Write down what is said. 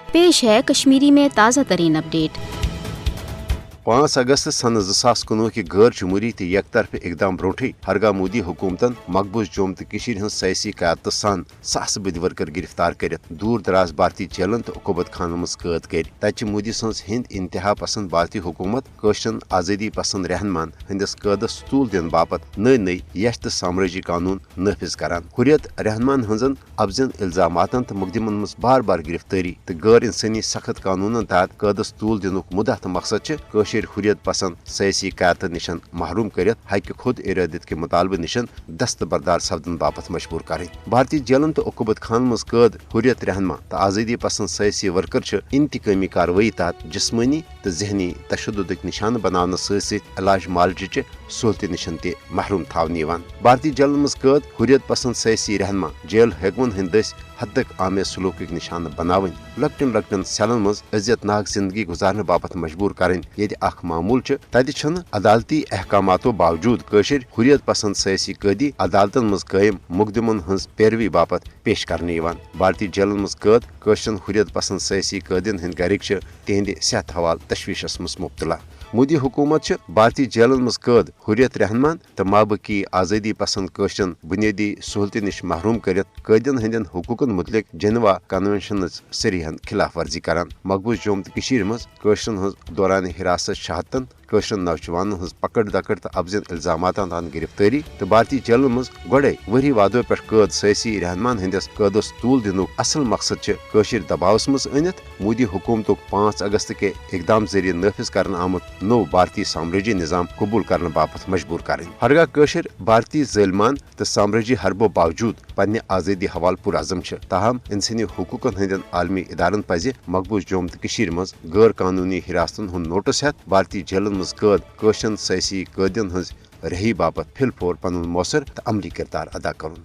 पेश है कश्मीरी में ताज़ा तरीन अपडेट। 5 अगस्त सन 2019 कि गैर जमहूरी तो एक तरफ इकदाम ब्रोठे हरगा मोदी हुकूमतन मकबूज जोम तो सयासी क़यादत सान सास बद वर्कर गिरफ्तार कर दूर दराज भारतीय जेलन तो उकूबत खान मज कैद कर तत मोदी सज हिंद इंतहा पसंद भारतीय हुकूमत कशरन आज़ादी पसंद रहनमान हंदिस कैदस तूल दिन बापत नई यश तो साम्राजी कानून नाफिज करान हुर्रियत रहनमान हंजन अफजन इल्जामातन तो मुकदमन मज बार बार गिरफ्तारी तो गैर इंसानी सख्त कानून तहत कैदस तूल दिन मुद्दा तो मकसद हुर्रियत पसंद सयासी क़यादत निशन महरूम कर हक खुद इरादत के मुतालबे निशन दस्तबरदार सपदन बापत मजबूर करें। भारतीय जेलन तो उकूबत खान मज कैद हुर्रियत रहनमा तो आज़ादी पसंद सयासी वर्कर इंतकामी कार्रवाई तहत जिस्मानी तो जहनी तशद्दुद निशान बनाने सत इलाज मालजि सहूलत निशन ते महरूम थावन। भारतीय जेलन मज कैद हुर्रियत पसंद सयासी रहनमा जेल हेगवन हंद दस हद आमे सलूक निशान बनावन लकटन लकटन सेलन मज इज्जतनाक जिंदगी गुजारने बापत मजबूर करें ये मामूल तत अदालती अहकामातो बावजूद कशर हुर्रियत पसंद सयासी कैदी अदालतन मज कायम मुकदमन हंज पैरवी बापत पेश करने। भारतीय जेलन मज कैद कशरन हुर्रियत पसंद सयासी कैदीन हंद गरिक तिहंद सेहत हवाल तशवीशस मज मुब्तला। मोदी हुकूमत भारतीय जेलन मज कैद हुर्रियत रहनमान तो माबकी आज़ादी पसंद कशरन बुनियादी सहूलत निश महरूम कर कैदीन हंदन हुकूकन मुतलिक जेनेवा कन्वेंशन सरीहन खिलाफ वर्जी करान। मकबूज जोम तो मज कशरन हंज दौरान हिरासत शहादतन कशरन नौजवान हंज पकड़ दकड़ तो अफजन इल्जामात तान गिरफ्तारी तो भारतीय जेलन मज गोड़े वरी वादों पे कैद सयासी रहनमान हंदिस कैदस तूल दिन असल मकसद कशर दबावस मज अनित मोदी हुकूमत 5 अगस्त के इकदाम जरिए नाफिज कर आमुत नो भारतीय साम्राजी निज़ाम कबूल करने बापत मजबूर करें। हरगा कशर भारतीय ज़ालिमान तो साम्राजी हरबो बावजूद पन्ने आज़ादी हवाल पुरअज़म ताहम इंसानी हुकूकन हंदन आलमी इदारन पज मकबूज जोम तो मज गैर कानूनी हिरासतन हुंद नोटिस हेत भारतीय जेलन मज कैद कशरन सयासी कैदीन हंज रही बापत फिलफोर पनुन मौसर तो अमली किरदार अदा करुन।